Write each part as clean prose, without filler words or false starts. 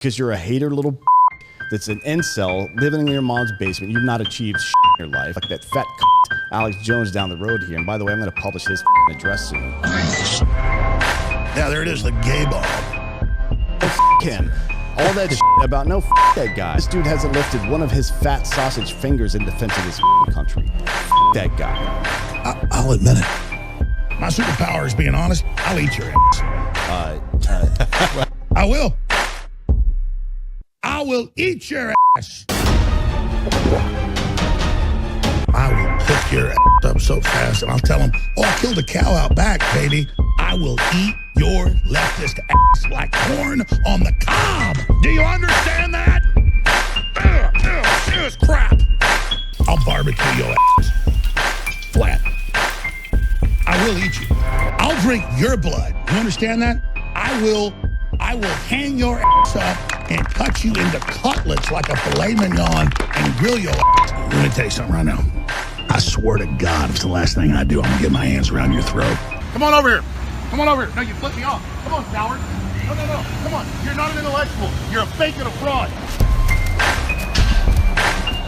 because you're a hater little that's an incel living in your mom's basement. You've not achieved in your life. Like that fat Alex Jones down the road here. And by the way, I'm going to publish his address soon. Yeah, there it is, the gay ball. Oh, him. All that about no that guy. This dude hasn't lifted one of his fat sausage fingers in defense of this country. That guy. I'll admit it. My superpower is being honest. I'll eat your ass. I will. I will eat your ass. I will pick your ass up so fast, and I'll tell them, oh, I killed a cow out back, baby. I will eat your leftist ass like corn on the cob. Do you understand that? This crap. I'll barbecue your ass. Flat. I will eat you. I'll drink your blood. You understand that? I will hang your ass up and cut you into cutlets like a filet mignon and grill your ass. Let me tell you something right now. I swear to God, if it's the last thing I do, I'm gonna get my hands around your throat. Come on over here. Come on over here. No, you flipped me off. Come on, coward. No. Come on. You're not an intellectual. You're a fake and a fraud.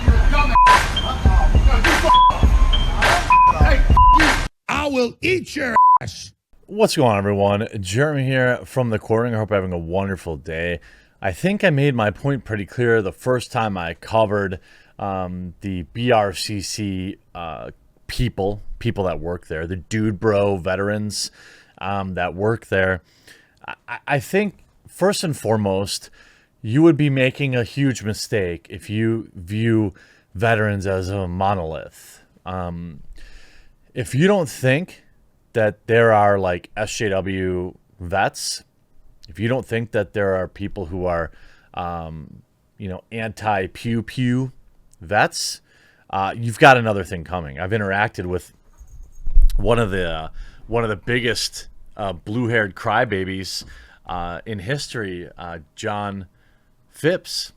You're a dumbass. Hey, you. I will eat your ass. What's going on, everyone? Jeremy here from the Quartering. I hope you're having a wonderful day. I think I made my point pretty clear the first time I covered the BRCC people that work there, the dude bro veterans that work there. I think first and foremost, you would be making a huge mistake if you view veterans as a monolith. If you don't think that there are like SJW vets, if you don't think that there are people who are, anti-pew vets, you've got another thing coming. I've interacted with one of the biggest blue-haired crybabies in history, John Phipps,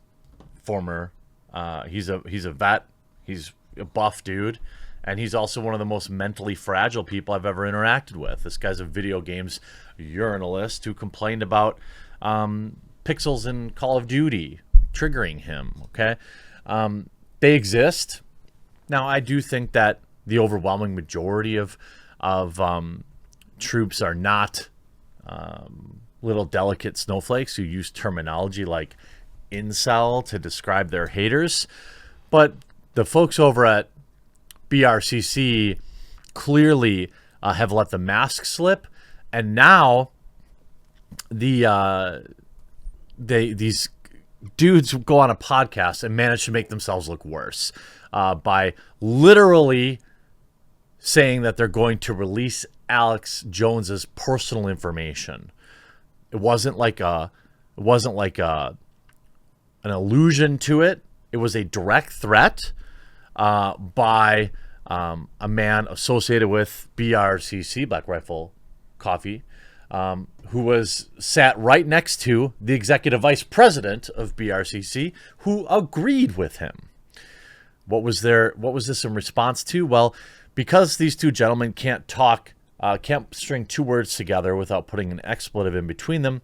former. He's a vet. He's a buff dude. And he's also one of the most mentally fragile people I've ever interacted with. This guy's a video games urinalist who complained about pixels in Call of Duty triggering him, okay? They exist. Now, I do think that the overwhelming majority of troops are not little delicate snowflakes who use terminology like incel to describe their haters. But the folks over at BRCC clearly have let the mask slip, and now these dudes go on a podcast and manage to make themselves look worse by literally saying that they're going to release Alex Jones's personal information. It wasn't like an allusion to it. It was a direct threat by a man associated with BRCC, Black Rifle Coffee, who was sat right next to the executive vice president of BRCC, who agreed with him. What was this in response to? Well, because these two gentlemen can't string two words together without putting an expletive in between them,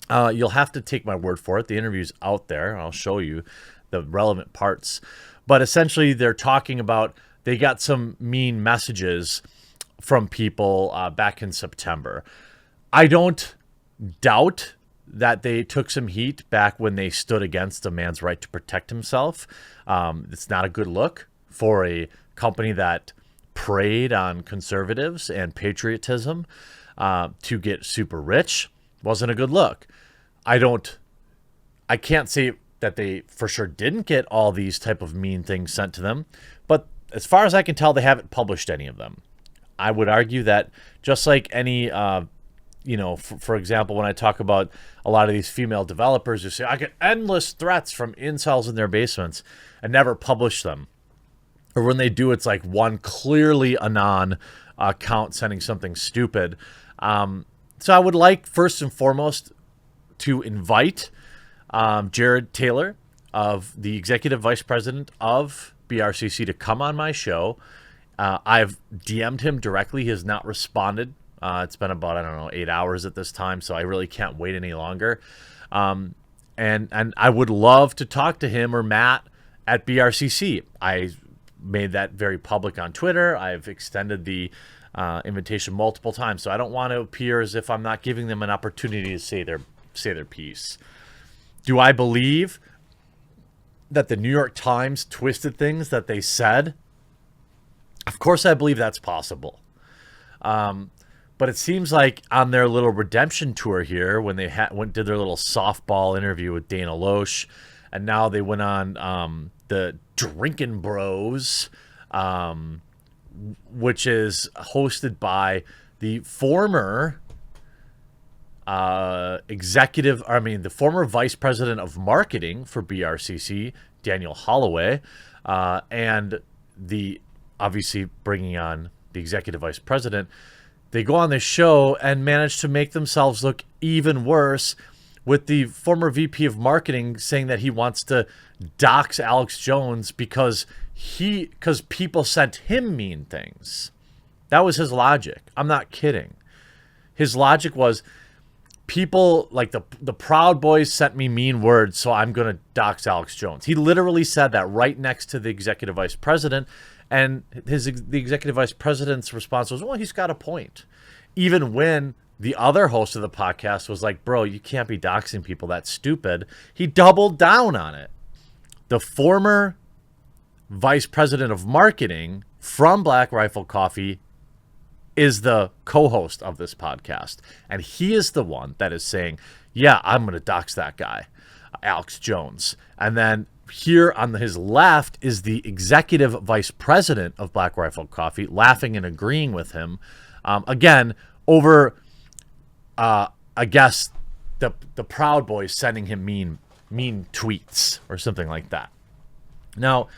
you'll have to take my word for it. The interview's out there. I'll show you the relevant parts. But essentially, they're talking about they got some mean messages from people back in September. I don't doubt that they took some heat back when they stood against a man's right to protect himself. It's not a good look for a company that preyed on conservatives and patriotism to get super rich. Wasn't a good look. I can't say that they for sure didn't get all these type of mean things sent to them, but as far as I can tell, they haven't published any of them. I would argue that just like any, for example, when I talk about a lot of these female developers who say, I get endless threats from incels in their basements and never publish them. Or when they do, it's like one clearly anon account sending something stupid. So I would like, first and foremost, to invite Jared Taylor, of the executive vice president of BRCC, to come on my show. I've DM'd him directly. He has not responded. It's been about, 8 hours at this time, so I really can't wait any longer. And I would love to talk to him or Matt at BRCC. I made that very public on Twitter. I've extended the invitation multiple times, so I don't want to appear as if I'm not giving them an opportunity to say their piece. Do I believe that the New York Times twisted things that they said? Of course, I believe that's possible. But it seems like on their little redemption tour here, when they did their little softball interview with Dana Loesch, and now they went on the Drinkin' Bros, which is hosted by the former the former vice president of marketing for BRCC, Daniel Holloway, and obviously bringing on the executive vice president. They go on this show and manage to make themselves look even worse, with the former VP of marketing saying that he wants to dox Alex Jones because people sent him mean things. That was his logic. I'm not kidding. His logic was, people like the Proud Boys sent me mean words, so I'm going to dox Alex Jones. He literally said that right next to the executive vice president. And the executive vice president's response was, well, he's got a point. Even when the other host of the podcast was like, bro, you can't be doxing people. That's stupid. He doubled down on it. The former vice president of marketing from Black Rifle Coffee is the co-host of this podcast. And he is the one that is saying, yeah, I'm going to dox that guy, Alex Jones. And then here on his left is the executive vice president of Black Rifle Coffee, laughing and agreeing with him. Again, over, I guess, the Proud Boys sending him mean tweets or something like that. Now,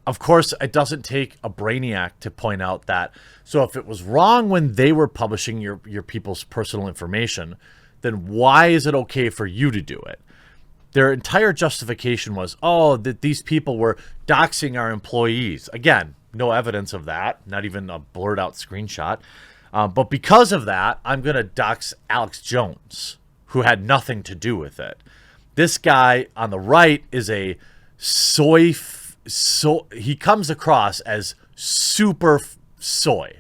of course, it doesn't take a brainiac to point out that. So if it was wrong when they were publishing your people's personal information, then why is it okay for you to do it? Their entire justification was, that these people were doxing our employees. Again, no evidence of that, not even a blurred out screenshot. But because of that, I'm going to dox Alex Jones, who had nothing to do with it. This guy on the right is he comes across as super soy.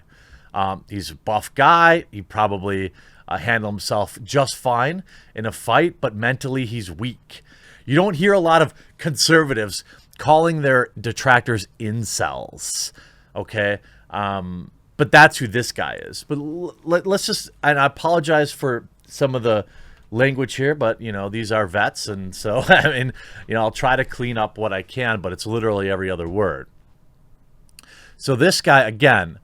He's a buff guy. He probably handle himself just fine in a fight, but mentally he's weak. You don't hear a lot of conservatives calling their detractors incels, okay? But that's who this guy is. But let's just, and I apologize for some of the language here, but, these are vets, and so, I'll try to clean up what I can, but it's literally every other word. So this guy, again,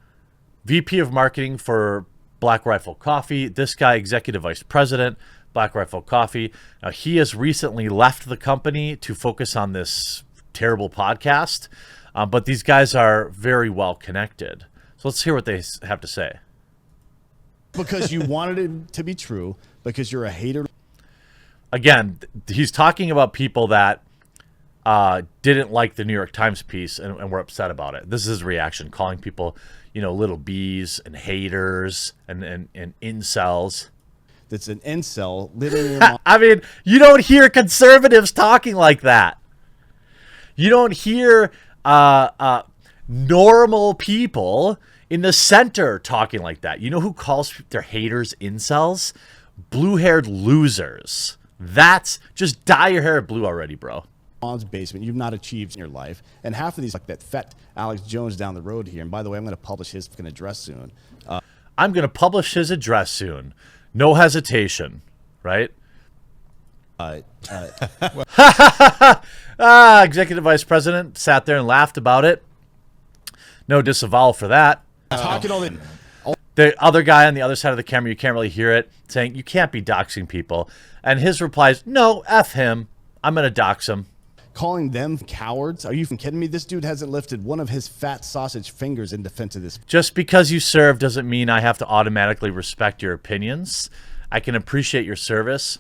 VP of marketing for Black Rifle Coffee. This guy, executive vice president, Black Rifle Coffee. Now, he has recently left the company to focus on this terrible podcast, but these guys are very well connected. So let's hear what they have to say. Because you wanted it to be true, because you're a hater. Again, he's talking about people that didn't like the New York Times piece and were upset about it. This is his reaction, calling people, little bees and haters and incels. That's an incel living in I mean, you don't hear conservatives talking like that. You don't hear normal people in the center talking like that. You know who calls their haters incels? Blue-haired losers. That's just dye your hair blue already, bro. Basement you've not achieved in your life, and half of these, like that fat Alex Jones down the road here. And by the way, I'm going to publish his fucking address soon. I'm going to publish his address soon. No hesitation, right? Executive vice president sat there and laughed about it. No disavowal for that. Talking all the The other guy on the other side of the camera, you can't really hear it, saying you can't be doxing people. And his reply is, no, F him. I'm going to dox him. Calling them cowards? Are you kidding me? This dude hasn't lifted one of his fat sausage fingers in defense of this. Just because you serve doesn't mean I have to automatically respect your opinions. I can appreciate your service,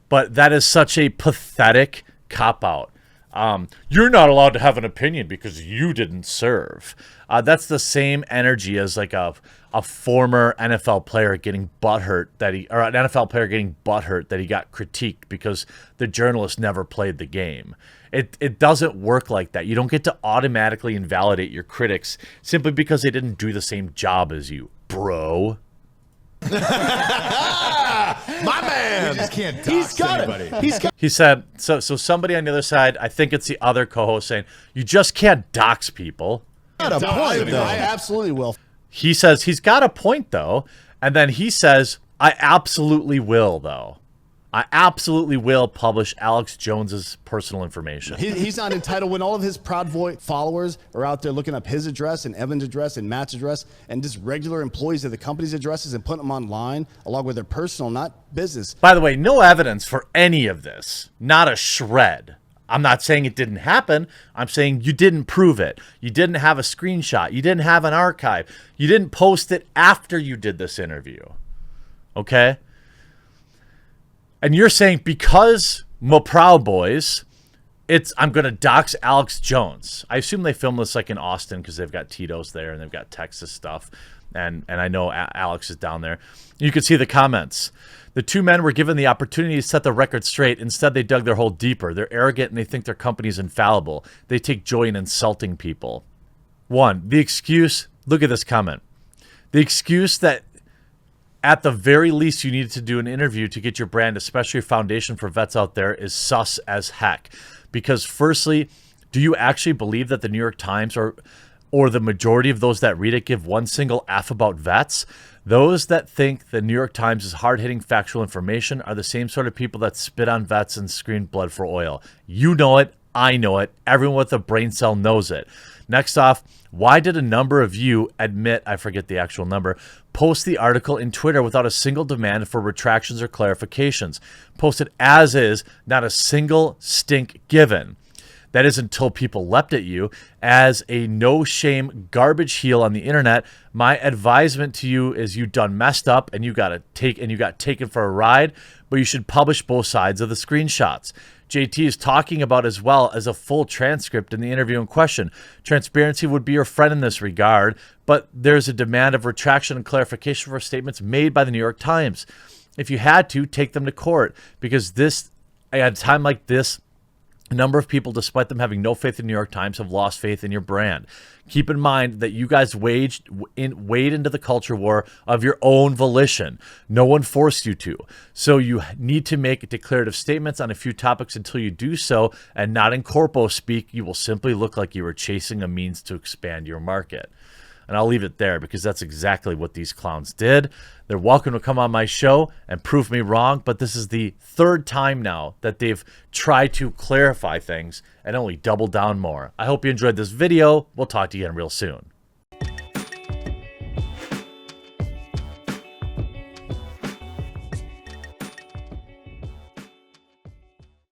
but that is such a pathetic cop-out. You're not allowed to have an opinion because you didn't serve. That's the same energy as like a former NFL player getting butthurt or an NFL player getting butthurt that he got critiqued because the journalist never played the game. It doesn't work like that. You don't get to automatically invalidate your critics simply because they didn't do the same job as you, bro. My man. We just can't dox He's got anybody. it. He's got He said, so somebody on the other side, I think it's the other co-host saying, you just can't dox people. a No, point, though. I absolutely will. He says he's got a point, though. And then he says, I absolutely will, though. I absolutely will publish Alex Jones's personal information. He's not entitled when all of his Proud Boy followers are out there looking up his address and Evan's address and Matt's address and just regular employees of the company's addresses and putting them online along with their personal, not business. By the way, no evidence for any of this. Not a shred. I'm not saying it didn't happen. I'm saying you didn't prove it. You didn't have a screenshot. You didn't have an archive. You didn't post it after you did this interview. Okay? And you're saying because my Proud Boys, I'm going to dox Alex Jones. I assume they filmed this like in Austin because they've got Tito's there and they've got Texas stuff. And I know Alex is down there. You can see the comments. The two men were given the opportunity to set the record straight. Instead, they dug their hole deeper. They're arrogant and they think their company's infallible. They take joy in insulting people. One, the excuse, look at this comment. The excuse that at the very least you needed to do an interview to get your brand, especially your foundation for vets out there, is sus as heck. Because firstly, do you actually believe that the New York Times or the majority of those that read it give one single F about vets? Those that think the New York Times is hard-hitting factual information are the same sort of people that spit on vets and scream blood for oil. You know it. I know it. Everyone with a brain cell knows it. Next off, why did a number of you admit, I forget the actual number, post the article in Twitter without a single demand for retractions or clarifications? Post it as is, not a single stink given. That is until people leapt at you as a no-shame garbage heel on the internet. My advisement to you is you done messed up and you got taken for a ride, but you should publish both sides of the screenshots. JT is talking about as well as a full transcript in the interview in question. Transparency would be your friend in this regard, but there's a demand of retraction and clarification for statements made by the New York Times. If you had to, take them to court, because at a time like this, a number of people, despite them having no faith in the New York Times, have lost faith in your brand. Keep in mind that you guys wade into the culture war of your own volition. No one forced you to. So you need to make declarative statements on a few topics until you do so, and not in corpo speak. You will simply look like you were chasing a means to expand your market. And I'll leave it there because that's exactly what these clowns did. They're welcome to come on my show and prove me wrong, but this is the third time now that they've tried to clarify things and only double down more. I hope you enjoyed this video. We'll talk to you again real soon.